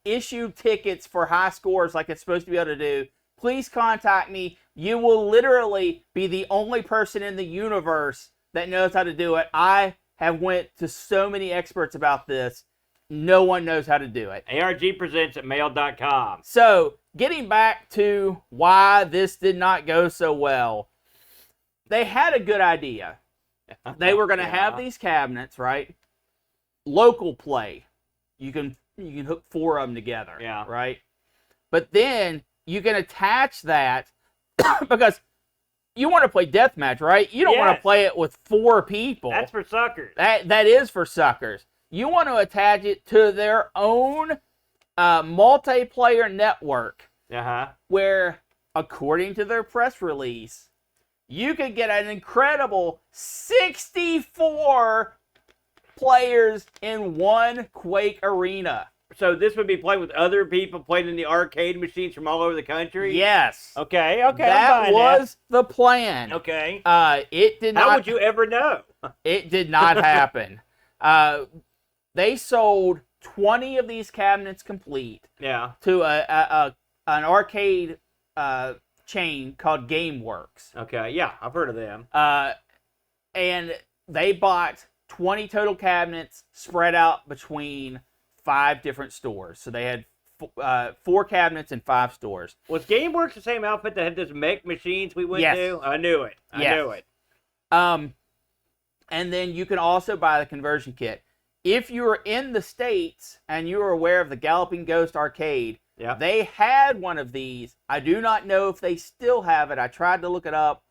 issue tickets for high scores like it's supposed to be able to do, please contact me. You will literally be the only person in the universe that knows how to do it. I have went to so many experts about this. No one knows how to do it. ARG Presents at mail.com. So, getting back to why this did not go so well, they had a good idea. They were going to have these cabinets, right? Local play. You can hook 4 of them together, right? But then you can attach that because you want to play deathmatch, right? You don't want to play it with 4 people. That's for suckers. That is for suckers. You want to attach it to their own multiplayer network, where, according to their press release, you could get an incredible 64 players in one Quake arena. So this would be played with other people playing in the arcade machines from all over the country? Yes. Okay. That was the plan. Okay. It did not. How would you ever know? It did not happen. They sold 20 of these cabinets complete. To an arcade chain called GameWorks. Okay. Yeah, I've heard of them. And they bought 20 total cabinets spread out between 5 different stores. So they had 4 cabinets in 5 stores. Was GameWorks the same outfit that had those mech machines we went to? I knew it. I knew it. And then you can also buy the conversion kit. If you were in the States and you were aware of the Galloping Ghost arcade, they had one of these. I do not know if they still have it. I tried to look it up,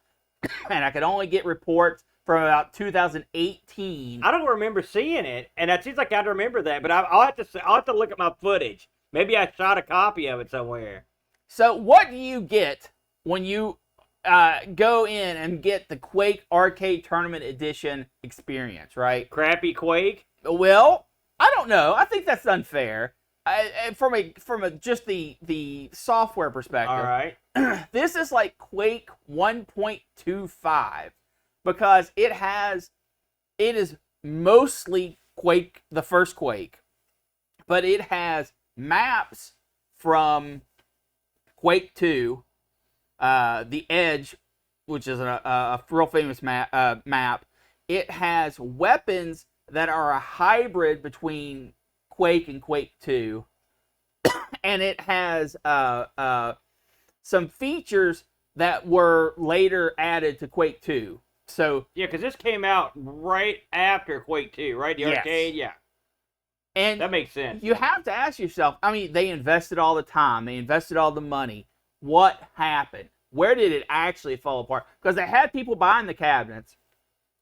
and I could only get reports from about 2018. I don't remember seeing it, and it seems like I'd remember that, but I'll have to look at my footage. Maybe I shot a copy of it somewhere. So what do you get when you go in and get the Quake Arcade Tournament Edition experience, right? Crappy Quake? Well, I don't know. I think that's unfair. From just the software perspective. All right. This is like Quake 1.25 because it is mostly Quake, the first Quake, but it has maps from Quake 2, the Edge, which is a real famous map. It has weapons that are a hybrid between Quake and Quake 2, and it has some features that were later added to Quake 2. So yeah, because this came out right after Quake 2, right? The arcade, and that makes sense. You have to ask yourself, I mean, they invested all the time, they invested all the money. What happened? Where did it actually fall apart? Because they had people buying the cabinets,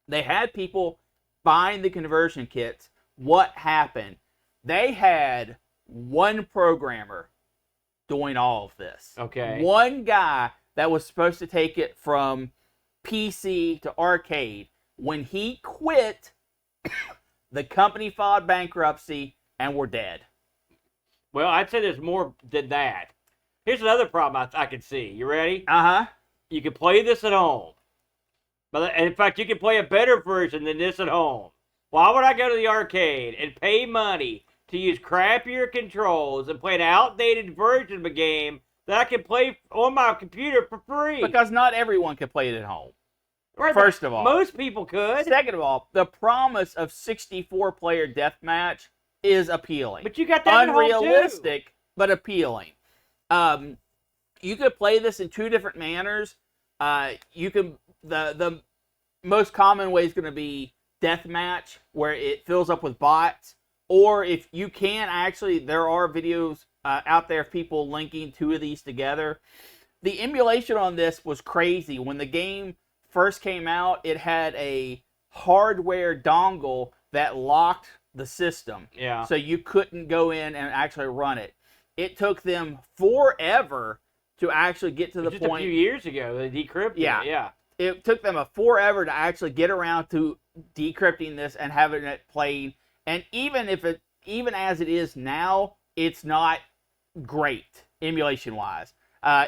they had people buying the conversion kits. What happened? They had one programmer doing all of this. Okay. One guy that was supposed to take it from PC to arcade. When he quit, the company filed bankruptcy and we're dead. Well, I'd say there's more than that. Here's another problem I can see. You ready? You can play this at home. But in fact, you can play a better version than this at home. Why would I go to the arcade and pay money to use crappier controls and play an outdated version of a game that I can play on my computer for free? Because not everyone can play it at home. Right, First of all. Most people could. Second of all, the promise of 64-player deathmatch is appealing. But you got that unrealistic, at home too. But appealing. You could play this in 2 different manners. You can the most common way is going to be deathmatch, where it fills up with bots. Or if you can actually, there are videos out there of people linking 2 of these together. The emulation on this was crazy. When the game first came out, it had a hardware dongle that locked the system. Yeah. So you couldn't go in and actually run it. It took them forever to actually get to the point. Just a few years ago, they decrypted it. Yeah. It took them forever to actually get around to decrypting this and having it played. And even as it is now, it's not great emulation-wise.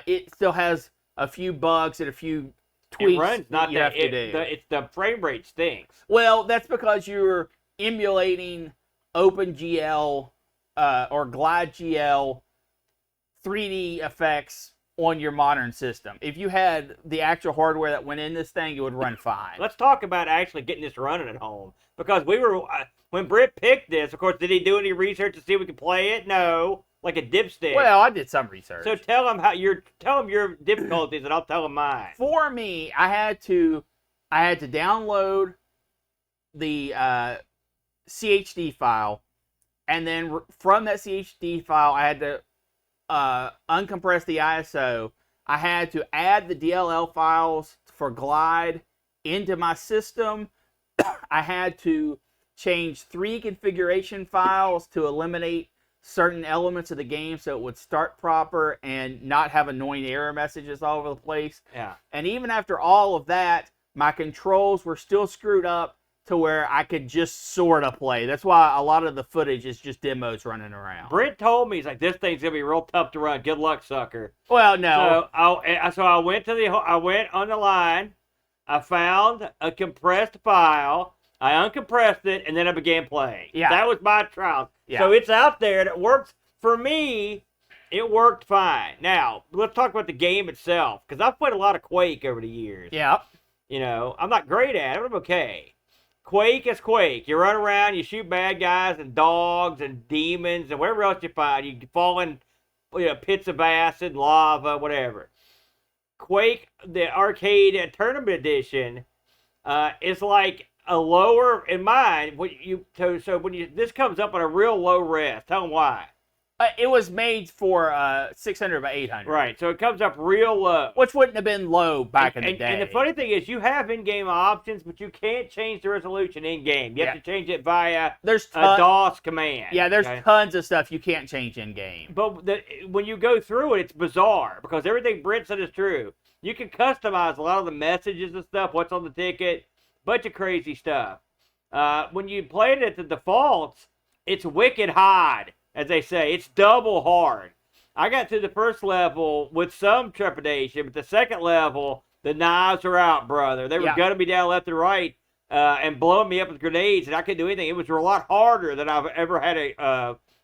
It still has a few bugs and a few tweaks. It runs not you that have to do. It's the frame rate stinks. Well, that's because you're emulating OpenGL or GlideGL 3D effects on your modern system. If you had the actual hardware that went in this thing, it would run fine. Let's talk about actually getting this running at home. Because we were, when Britt picked this, of course, did he do any research to see if we could play it? No. Like a dipstick. Well, I did some research. So tell him your difficulties, and I'll tell him mine. For me, I had to download the CHD file, and then from that CHD file, I had to uncompress the ISO. I had to add the DLL files for Glide into my system. I had to change 3 configuration files to eliminate certain elements of the game so it would start proper and not have annoying error messages all over the place. Yeah. And even after all of that, my controls were still screwed up to where I could just sort of play. That's why a lot of the footage is just demos running around. Brent told me, he's like, this thing's going to be real tough to run. Good luck, sucker. Well, no. So I went on the line. I found a compressed file. I uncompressed it, and then I began playing. Yeah. That was my trial. Yeah. So it's out there, and it works. For me, it worked fine. Now, let's talk about the game itself, because I've played a lot of Quake over the years. Yeah. You know, I'm not great at it, but I'm okay. Quake is Quake. You run around, you shoot bad guys and dogs and demons and whatever else you find. You fall in pits of acid, lava, whatever. Quake, the arcade tournament edition, is like a lower, in mine, this comes up on a real low res. Tell them why. It was made for 600 by 800. Right, so it comes up real low. Which wouldn't have been low back in the day. And the funny thing is, you have in-game options, but you can't change the resolution in-game. You have to change it via a DOS command. Yeah, there's tons of stuff you can't change in-game. But when you go through it, it's bizarre, because everything Brent said is true. You can customize a lot of the messages and stuff, what's on the ticket, bunch of crazy stuff. When you play it at the defaults, it's wicked hard. As they say, it's double hard. I got to the first level with some trepidation, but the second level, the knives are out, brother. They were gunning me down left and right and blowing me up with grenades, and I couldn't do anything. It was a lot harder than I've ever had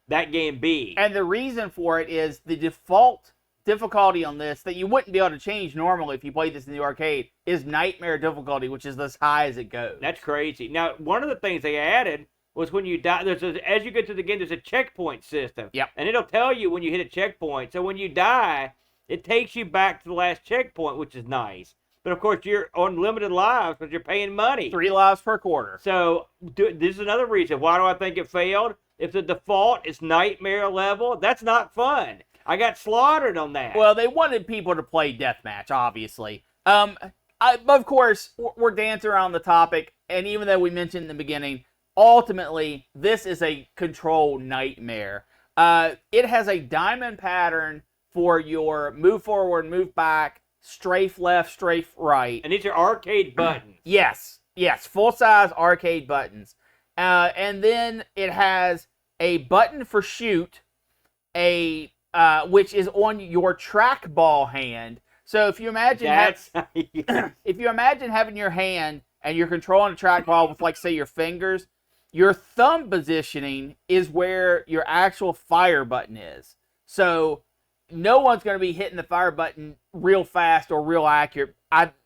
that game be. And the reason for it is the default difficulty on this that you wouldn't be able to change normally if you played this in the arcade is Nightmare difficulty, which is as high as it goes. That's crazy. Now, one of the things they added was when you die, as you get to the game, there's a checkpoint system. Yep. And it'll tell you when you hit a checkpoint. So when you die, it takes you back to the last checkpoint, which is nice. But of course, you're on limited lives because you're paying money. 3 lives per quarter. So this is another reason. Why do I think it failed? If the default is Nightmare level, that's not fun. I got slaughtered on that. Well, they wanted people to play deathmatch, obviously. Of course, we're dancing around the topic, and even though we mentioned in the beginning, ultimately, this is a control nightmare. It has a diamond pattern for your move forward, move back, strafe left, strafe right. And these are arcade buttons. Yes, full-size arcade buttons. And then it has a button for shoot, which is on your trackball hand. So if you imagine if you imagine having your hand and you're controlling a trackball with, like, say, your fingers, your thumb positioning is where your actual fire button is. So no one's going to be hitting the fire button real fast or real accurate.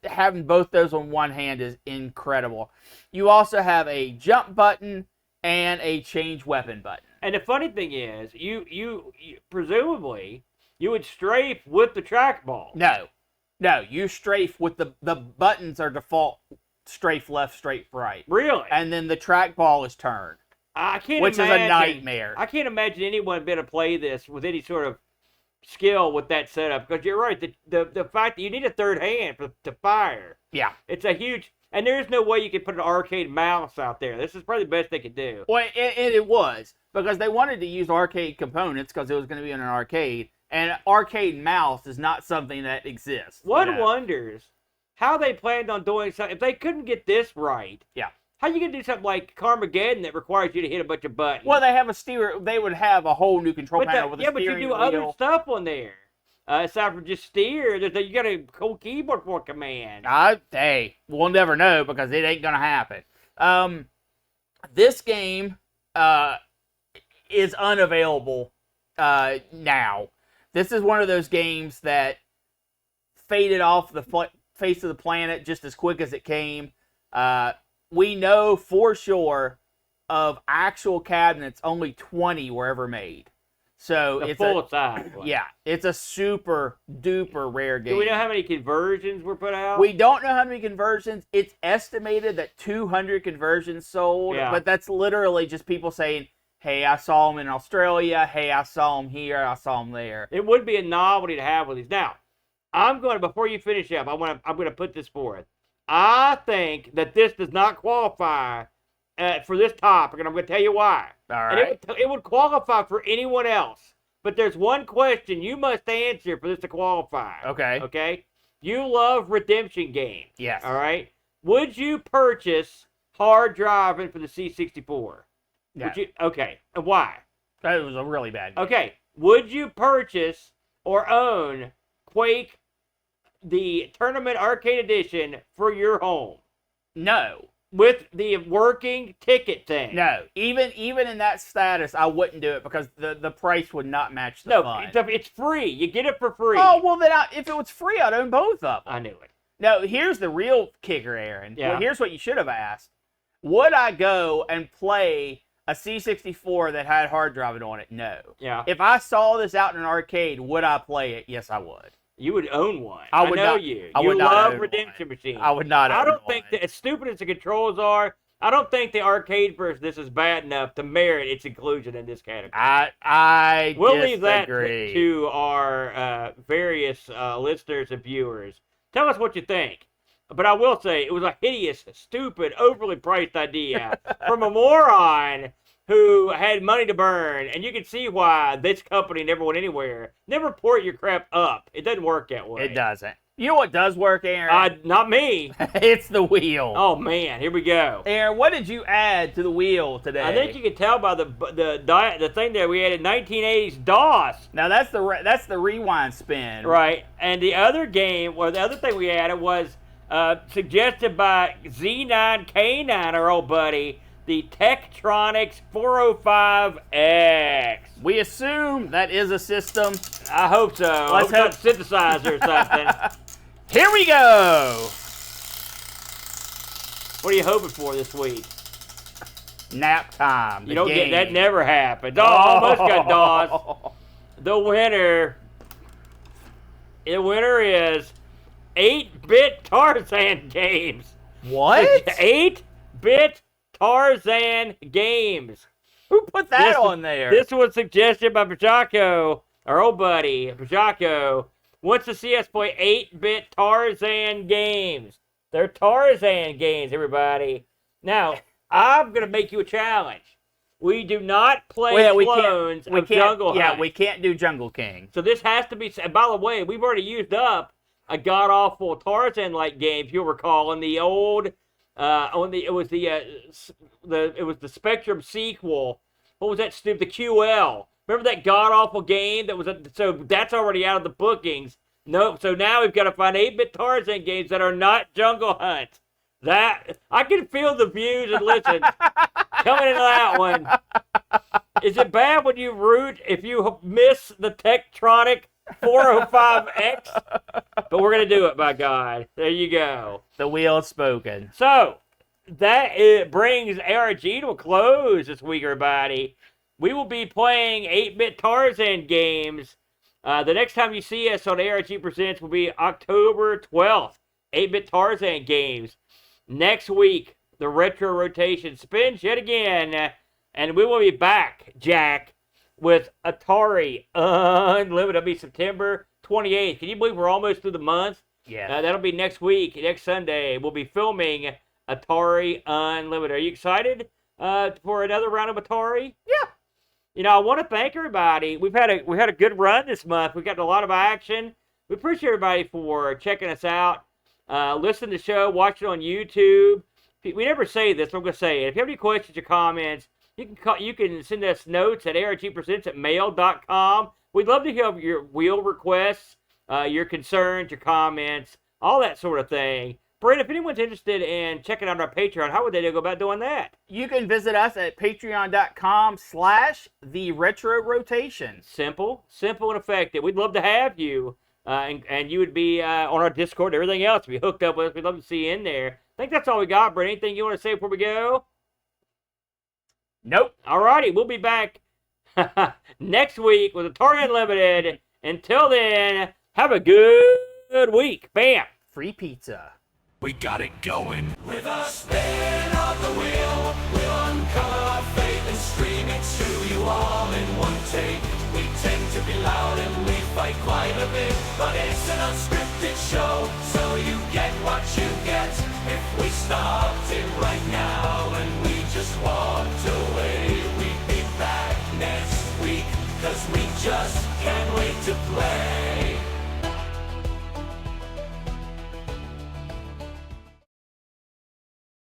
Having both those on one hand is incredible. You also have a jump button and a change weapon button. And the funny thing is, you presumably, you would strafe with the trackball. No, you strafe with the buttons are default strafe left, strafe right. Really? And then the trackball is turned. Which is a nightmare. I can't imagine anyone being able to play this with any sort of skill with that setup, because you're right. The fact that you need a third hand to fire. Yeah. It's a huge, and there's no way you could put an arcade mouse out there. This is probably the best they could do. Well, it was, because they wanted to use arcade components because it was going to be in an arcade, and arcade mouse is not something that exists. One wonders how they planned on doing something. If they couldn't get this right, how you going to do something like Carmageddon that requires you to hit a bunch of buttons? Well, they would have a whole new control panel with a steering wheel. But you do other stuff on there. Aside from just steer, you got a whole keyboard for command. Hey, we'll never know because it ain't going to happen. This game is unavailable now. This is one of those games that faded off the face of the planet just as quick as it came. We know for sure of actual cabinets, only 20 were ever made. So the it's full size. Yeah, it's a super duper rare game. Do we know how many conversions were put out? We don't know how many conversions. It's estimated that 200 conversions sold, but that's literally just people saying, hey, I saw them in Australia. Hey, I saw them here. I saw them there. It would be a novelty to have with these. Now, before you finish up, I'm going to put this forth. I think that this does not qualify for this topic, and I'm going to tell you why. All right. And it would qualify for anyone else. But there's one question you must answer for this to qualify. Okay. Okay? You love redemption games. Yes. All right? Would you purchase HARD DRIVIN for the C64? No. Okay. And why? That was a really bad game. Okay. Would you purchase or own Quake, the Tournament Arcade Edition, for your home? No. With the working ticket thing? No. Even in that status, I wouldn't do it because the price would not match the fun. No, it's free. You get it for free. Oh, well, then if it was free, I'd own both of them. I knew it. No, here's the real kicker, Aaron. Yeah. Well, here's what you should have asked. Would I go and play a C64 that had hard driving on it? No. Yeah. If I saw this out in an arcade, would I play it? Yes, I would. You would own one. I would know not, you. I You would not love own redemption one. machines. I would not own I don't one. think that, as stupid as the controls are, I don't think the arcade version of this is bad enough to merit its inclusion in this category. We'll leave that to our various listeners and viewers. Tell us what you think. But I will say, it was a hideous, stupid, overly priced idea from a moron who had money to burn, and you can see why this company never went anywhere. Never port your crap up. It doesn't work that way. It doesn't. You know what does work, Aaron? Not me. It's the wheel. Oh, man. Here we go. Aaron, what did you add to the wheel today? I think you can tell by the thing that we added 1980s DOS. Now, that's the rewind spin. Right. And the other thing we added was suggested by Z9K9, our old buddy, the Tektronix 405X. We assume that is a system. I hope so. Let's hope it's a synthesizer or something. Here we go. What are you hoping for this week? Nap time. You don't get that. Never happens. Oh, almost got DOS. The winner is 8-bit Tarzan games. What? 8-bit Tarzan games. Who put that on there? This was suggested by Bajako, our old buddy. Bajako wants to see us play 8-bit Tarzan games. They're Tarzan games, everybody. Now, I'm going to make you a challenge. We do not play clones of Jungle Hunt. Yeah, we can't do Jungle King. So this has to be. And by the way, we've already used up a god-awful Tarzan-like game, if you'll recall, in the old. It was the Spectrum sequel. What was that stupid? The QL. Remember that god awful game that was so that's already out of the bookings. No, so now we've got to find 8-bit Tarzan games that are not Jungle Hunt. That I can feel the views and listen coming into that one. Is it bad when you root if you miss the Tektronix 405X? But we're going to do it, by God. There you go. The wheel has spoken. So, that brings ARG to a close this week, everybody. We will be playing 8-bit Tarzan games. The next time you see us on ARG Presents will be October 12th. 8-bit Tarzan games. Next week, the retro rotation spins yet again. And we will be back, Jack, with Atari Unlimited. It'll be September 28th. Can you believe we're almost through the month? Yeah. That'll be next week, next Sunday. We'll be filming Atari Unlimited. Are you excited for another round of Atari? Yeah. You know, I want to thank everybody. We had a good run this month. We got a lot of action. We appreciate everybody for checking us out. Listen to the show, watch it on YouTube. We never say this, but I'm going to say it. If you have any questions or comments, you can send us notes at argpresents@mail.com. We'd love to hear your wheel requests, your concerns, your comments, all that sort of thing. Brent, if anyone's interested in checking out our Patreon, how would they go about doing that? You can visit us at patreon.com/theretrorotation. Simple and effective. We'd love to have you and you would be on our Discord and everything else. Be hooked up with us. We'd love to see you in there. I think that's all we got, Brent. Anything you want to say before we go? Nope. All righty, we'll be back next week with Atari Unlimited. Until then, have a good week. Bam. Free pizza. We got it going. With a spin of the wheel, we'll uncover our faith and stream it to you all in one take. We tend to be loud and we fight quite a bit, but it's an unscripted show, so you get what you get. If we stopped it right now and we just walk